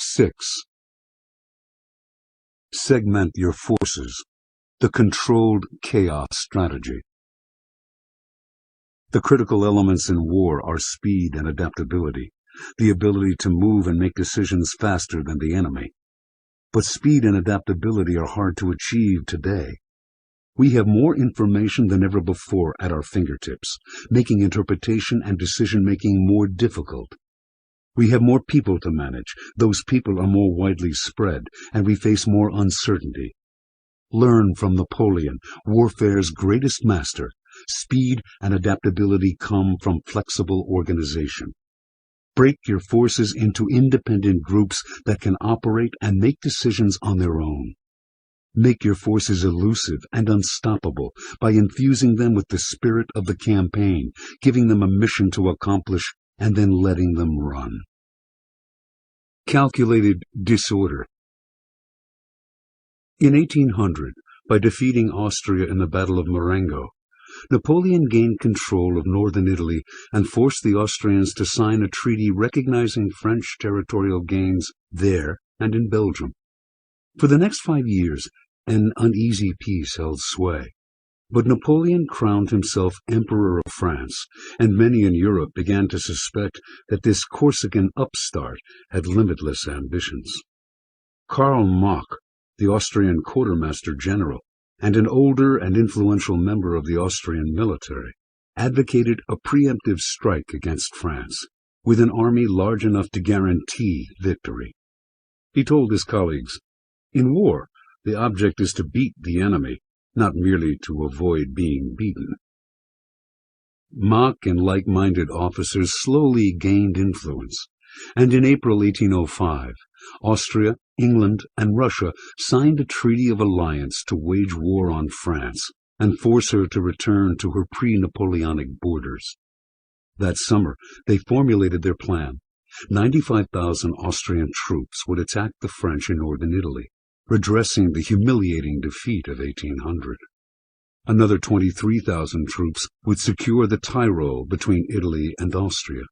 6. Segment your forces. The controlled chaos strategy. The critical elements in war are speed and adaptability, the ability to move and make decisions faster than the enemy. But speed and adaptability are hard to achieve today. We have more information than ever before at our fingertips, making interpretation and decision-making more difficult. We have more people to manage, those people are more widely spread, and we face more uncertainty. Learn from Napoleon, warfare's greatest master. Speed and adaptability come from flexible organization. Break your forces into independent groups that can operate and make decisions on their own. Make your forces elusive and unstoppable by infusing them with the spirit of the campaign, giving them a mission to accomplish, and then letting them run. Calculated disorder. In 1800, by defeating Austria in the Battle of Marengo, Napoleon gained control of northern Italy and forced the Austrians to sign a treaty recognizing French territorial gains there and in Belgium. For the next 5 years, an uneasy peace held sway. But Napoleon crowned himself Emperor of France, and many in Europe began to suspect that this Corsican upstart had limitless ambitions. Karl Marx, the Austrian quartermaster general, and an older and influential member of the Austrian military, advocated a preemptive strike against France, with an army large enough to guarantee victory. He told his colleagues, "In war, the object is to beat the enemy, not merely to avoid being beaten." Marx and like-minded officers slowly gained influence, and in April 1805, Austria, England, and Russia signed a treaty of alliance to wage war on France and force her to return to her pre-Napoleonic borders. That summer, they formulated their plan. 95,000 Austrian troops would attack the French in northern Italy, redressing the humiliating defeat of 1800. Another 23,000 troops would secure the Tyrol between Italy and Austria.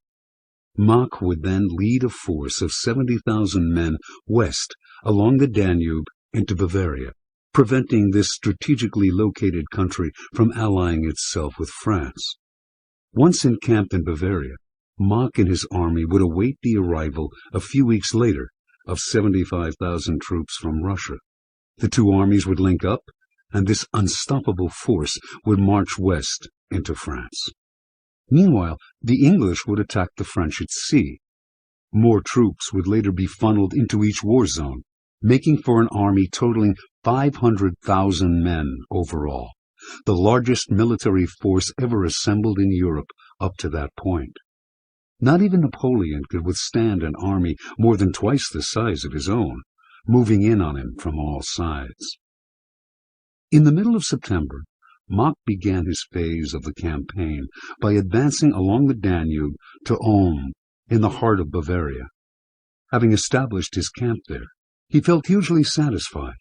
Marx would then lead a force of 70,000 men west along the Danube into Bavaria, preventing this strategically located country from allying itself with France. Once encamped in Bavaria, Marx and his army would await the arrival a few weeks later of 75,000 troops from Russia. The two armies would link up, and this unstoppable force would march west into France. Meanwhile, the English would attack the French at sea. More troops would later be funneled into each war zone, making for an army totaling 500,000 men overall, the largest military force ever assembled in Europe up to that point. Not even Napoleon could withstand an army more than twice the size of his own, moving in on him from all sides. In the middle of September, Marx began his phase of the campaign by advancing along the Danube to Ulm, in the heart of Bavaria. Having established his camp there, he felt hugely satisfied.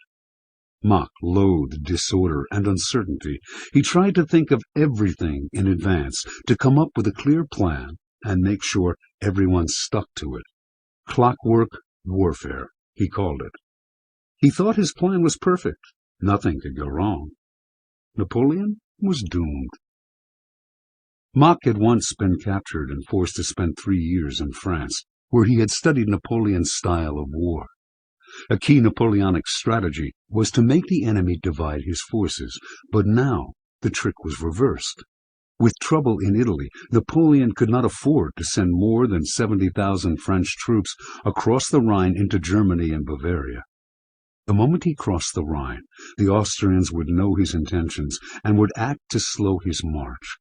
Marx loathed disorder and uncertainty. He tried to think of everything in advance, to come up with a clear plan and make sure everyone stuck to it. Clockwork warfare, he called it. He thought his plan was perfect. Nothing could go wrong. Napoleon was doomed. Marx had once been captured and forced to spend 3 years in France, where he had studied Napoleon's style of war. A key Napoleonic strategy was to make the enemy divide his forces, but now the trick was reversed. With trouble in Italy, Napoleon could not afford to send more than 70,000 French troops across the Rhine into Germany and Bavaria. The moment he crossed the Rhine, the Austrians would know his intentions and would act to slow his march.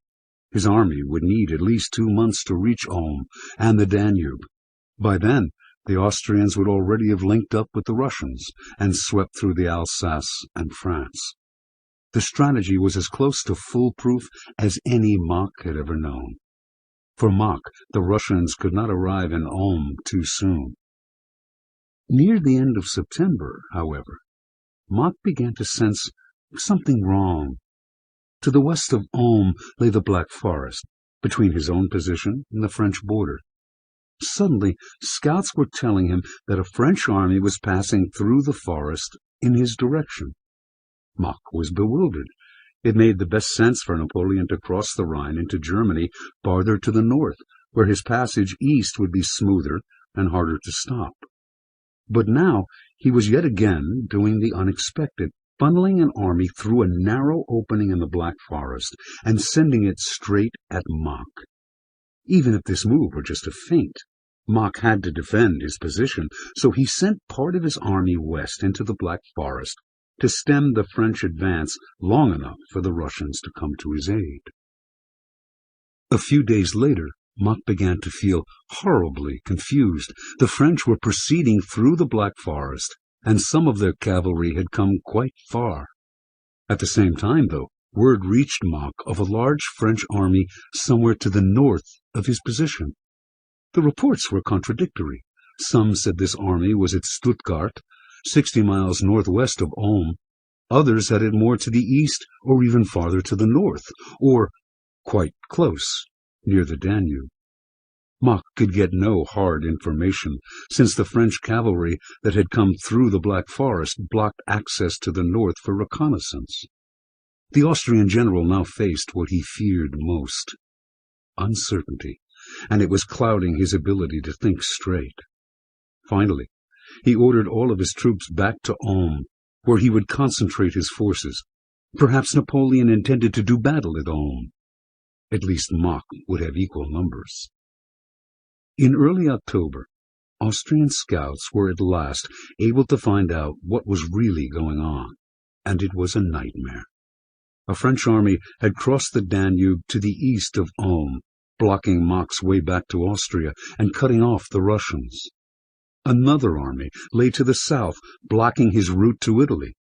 His army would need at least 2 months to reach Ulm and the Danube. By then, the Austrians would already have linked up with the Russians and swept through the Alsace and France. The strategy was as close to foolproof as any Marx had ever known. For Marx, the Russians could not arrive in Ulm too soon. Near the end of September, however, Marx began to sense something wrong. To the west of Ulm lay the Black Forest, between his own position and the French border. Suddenly, scouts were telling him that a French army was passing through the forest in his direction. Mach was bewildered. It made the best sense for Napoleon to cross the Rhine into Germany farther to the north, where his passage east would be smoother and harder to stop. But now he was yet again doing the unexpected, funneling an army through a narrow opening in the Black Forest and sending it straight at Mach. Even if this move were just a feint, Mach had to defend his position, so he sent part of his army west into the Black Forest to stem the French advance long enough for the Russians to come to his aid. A few days later, Mach began to feel horribly confused. The French were proceeding through the Black Forest, and some of their cavalry had come quite far. At the same time, though, word reached Mach of a large French army somewhere to the north of his position. The reports were contradictory. Some said this army was at Stuttgart, 60 miles northwest of Ulm. Others had it more to the east or even farther to the north, or quite close, near the Danube. Mach could get no hard information, since the French cavalry that had come through the Black Forest blocked access to the north for reconnaissance. The Austrian general now faced what he feared most: uncertainty, and it was clouding his ability to think straight. Finally, he ordered all of his troops back to Ulm, where he would concentrate his forces. Perhaps Napoleon intended to do battle at Ulm. At least Mach would have equal numbers. In early October, Austrian scouts were at last able to find out what was really going on, and it was a nightmare. A French army had crossed the Danube to the east of Ulm, blocking Mach's way back to Austria and cutting off the Russians. Another army lay to the south, blocking his route to Italy.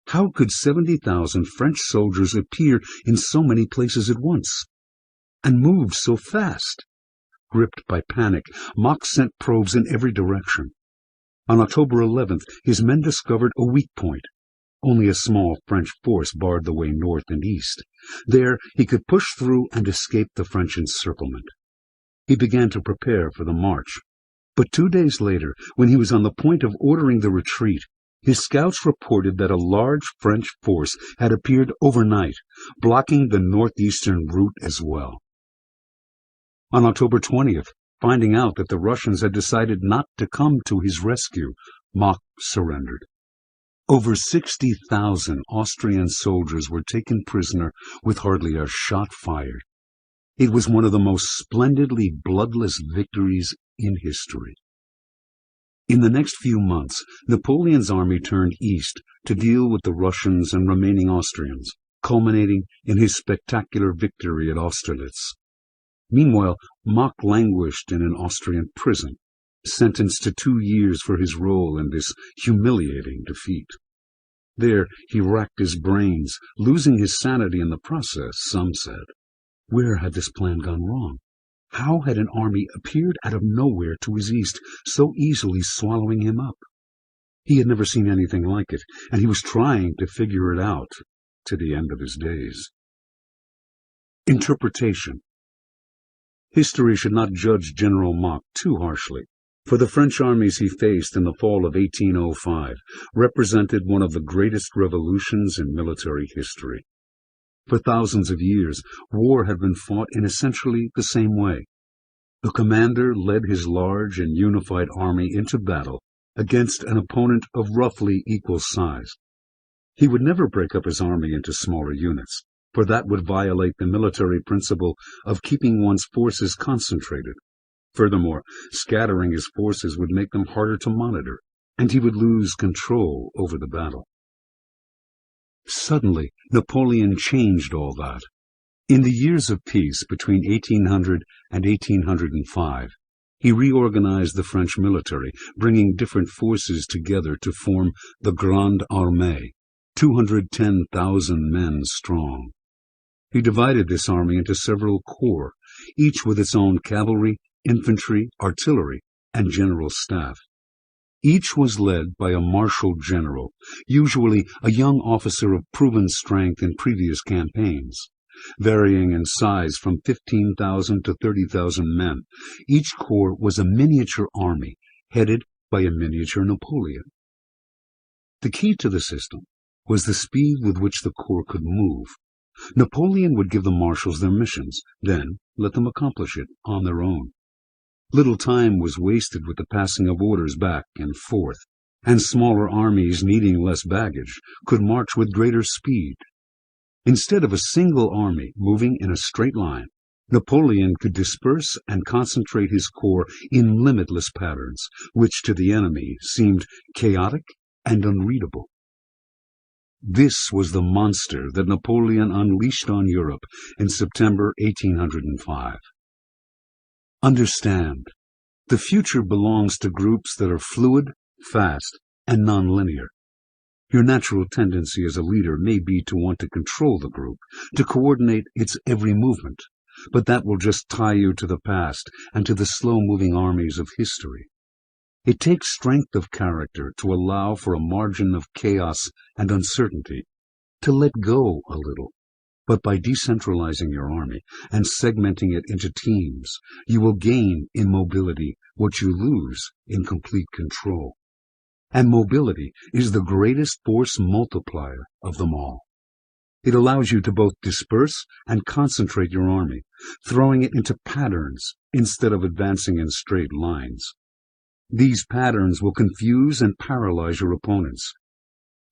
How could 70,000 French soldiers appear in so many places at once, and move so fast? Gripped by panic, Mach sent probes in every direction. On October 11th, his men discovered a weak point. Only a small French force barred the way north and east. There he could push through and escape the French encirclement. He began to prepare for the march. But 2 days later, when he was on the point of ordering the retreat, his scouts reported that a large French force had appeared overnight, blocking the northeastern route as well. On October 20th, finding out that the Russians had decided not to come to his rescue, Mach surrendered. Over 60,000 Austrian soldiers were taken prisoner with hardly a shot fired. It was one of the most splendidly bloodless victories in history. In the next few months, Napoleon's army turned east to deal with the Russians and remaining Austrians, culminating in his spectacular victory at Austerlitz. Meanwhile, Mach languished in an Austrian prison, sentenced to 2 years for his role in this humiliating defeat. There he racked his brains, losing his sanity in the process, some said. Where had this plan gone wrong? How had an army appeared out of nowhere to his east, so easily swallowing him up? He had never seen anything like it, and he was trying to figure it out to the end of his days. Interpretation. History should not judge General Mach too harshly, for the French armies he faced in the fall of 1805 represented one of the greatest revolutions in military history. For thousands of years, war had been fought in essentially the same way. The commander led his large and unified army into battle against an opponent of roughly equal size. He would never break up his army into smaller units, for that would violate the military principle of keeping one's forces concentrated. Furthermore, scattering his forces would make them harder to monitor, and he would lose control over the battle. Suddenly, Napoleon changed all that. In the years of peace between 1800 and 1805, he reorganized the French military, bringing different forces together to form the Grande Armée, 210,000 men strong. He divided this army into several corps, each with its own cavalry, infantry, artillery, and general staff. Each was led by a marshal general, usually a young officer of proven strength in previous campaigns. varying in size from 15,000 to 30,000 men. Each corps was a miniature army, headed by a miniature Napoleon. The key to the system was the speed with which the corps could move. Napoleon would give the marshals their missions, then let them accomplish it on their own. Little time was wasted with the passing of orders back and forth, and smaller armies needing less baggage could march with greater speed. Instead of a single army moving in a straight line, Napoleon could disperse and concentrate his corps in limitless patterns, which to the enemy seemed chaotic and unreadable. This was the monster that Napoleon unleashed on Europe in September 1805. Understand, the future belongs to groups that are fluid, fast, and nonlinear. Your natural tendency as a leader may be to want to control the group, to coordinate its every movement, but that will just tie you to the past and to the slow-moving armies of history. It takes strength of character to allow for a margin of chaos and uncertainty, to let go a little. But by decentralizing your army and segmenting it into teams, you will gain in mobility what you lose in complete control. And mobility is the greatest force multiplier of them all. It allows you to both disperse and concentrate your army, throwing it into patterns instead of advancing in straight lines. These patterns will confuse and paralyze your opponents.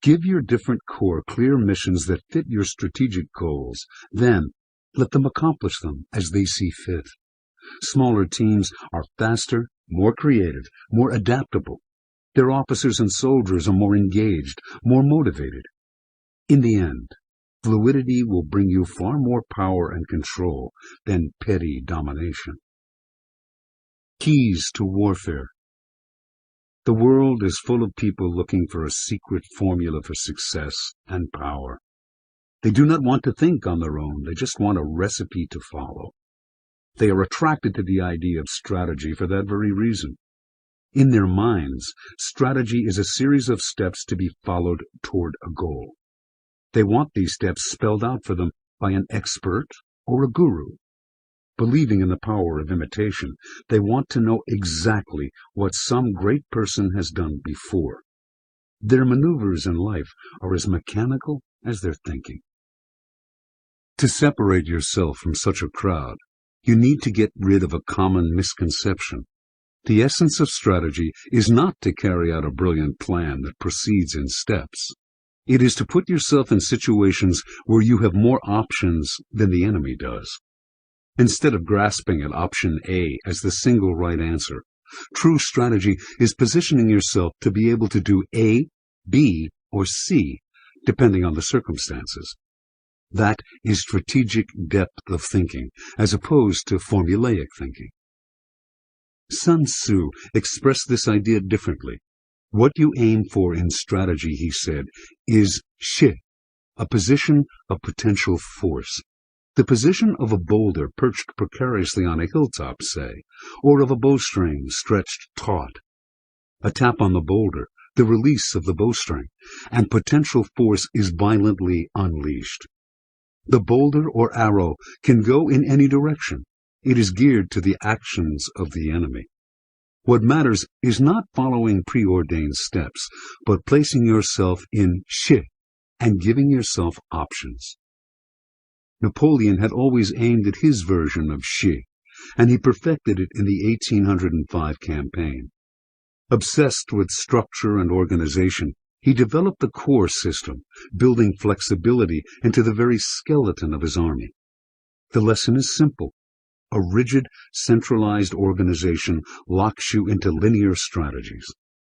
Give your different corps clear missions that fit your strategic goals. Then, let them accomplish them as they see fit. Smaller teams are faster, more creative, more adaptable. Their officers and soldiers are more engaged, more motivated. In the end, fluidity will bring you far more power and control than petty domination. Keys to warfare. The world is full of people looking for a secret formula for success and power. They do not want to think on their own, they just want a recipe to follow. They are attracted to the idea of strategy for that very reason. In their minds, strategy is a series of steps to be followed toward a goal. They want these steps spelled out for them by an expert or a guru. Believing in the power of imitation, they want to know exactly what some great person has done before. Their maneuvers in life are as mechanical as their thinking. To separate yourself from such a crowd, you need to get rid of a common misconception. The essence of strategy is not to carry out a brilliant plan that proceeds in steps. It is to put yourself in situations where you have more options than the enemy does. Instead of grasping at option A as the single right answer, true strategy is positioning yourself to be able to do A, B, or C, depending on the circumstances. That is strategic depth of thinking, as opposed to formulaic thinking. Sun Tzu expressed this idea differently. What you aim for in strategy, he said, is shi, a position of potential force. The position of a boulder perched precariously on a hilltop, say, or of a bowstring stretched taut. A tap on the boulder, the release of the bowstring, and potential force is violently unleashed. The boulder or arrow can go in any direction. It is geared to the actions of the enemy. What matters is not following preordained steps, but placing yourself in shi and giving yourself options. Napoleon had always aimed at his version of shi, and he perfected it in the 1805 campaign. Obsessed with structure and organization, he developed the corps system, building flexibility into the very skeleton of his army. The lesson is simple. A rigid, centralized organization locks you into linear strategies.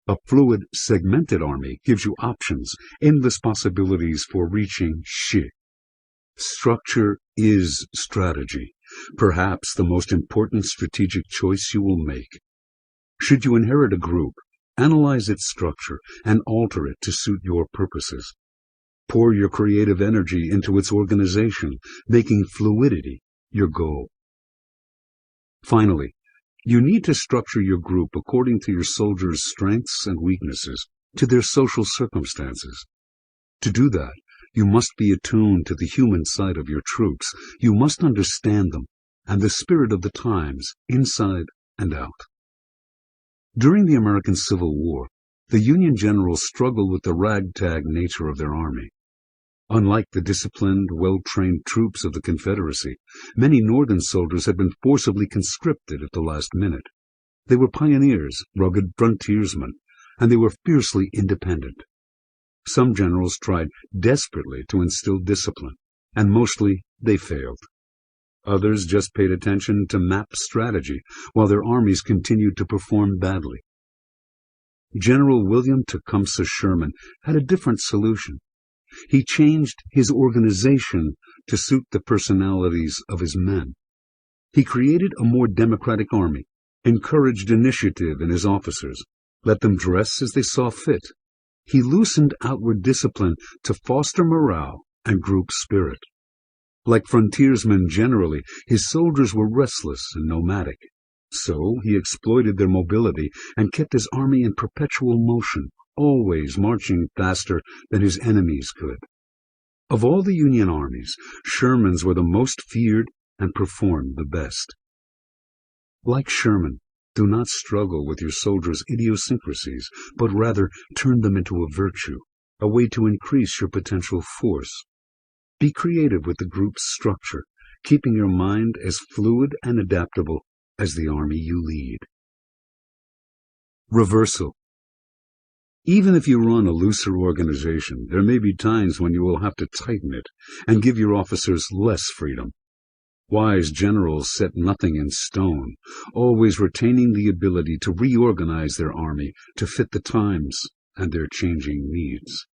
A fluid, segmented army gives you options, endless possibilities for reaching shi. Structure is strategy, perhaps the most important strategic choice you will make. Should you inherit a group, analyze its structure and alter it to suit your purposes. Pour your creative energy into its organization, making fluidity your goal. Finally, you need to structure your group according to your soldiers' strengths and weaknesses, to their social circumstances. To do that, You must be attuned to the human side of your troops. You must understand them and the spirit of the times, inside and out. During the American Civil War, the Union generals struggled with the ragtag nature of their army. Unlike the disciplined, well-trained troops of the Confederacy, many Northern soldiers had been forcibly conscripted at the last minute. They were pioneers, rugged frontiersmen, and they were fiercely independent. Some generals tried desperately to instill discipline, and mostly they failed. Others just paid attention to map strategy, while their armies continued to perform badly. General William Tecumseh Sherman had a different solution. He changed his organization to suit the personalities of his men. He created a more democratic army, encouraged initiative in his officers, let them dress as they saw fit. He loosened outward discipline to foster morale and group spirit. Like frontiersmen generally, his soldiers were restless and nomadic. So he exploited their mobility and kept his army in perpetual motion, always marching faster than his enemies could. Of all the Union armies, Sherman's were the most feared and performed the best. Like Sherman, do not struggle with your soldiers' idiosyncrasies, but rather turn them into a virtue, a way to increase your potential force. Be creative with the group's structure, keeping your mind as fluid and adaptable as the army you lead. Reversal. Even if you run a looser organization, there may be times when you will have to tighten it and give your officers less freedom. Wise generals set nothing in stone, always retaining the ability to reorganize their army to fit the times and their changing needs.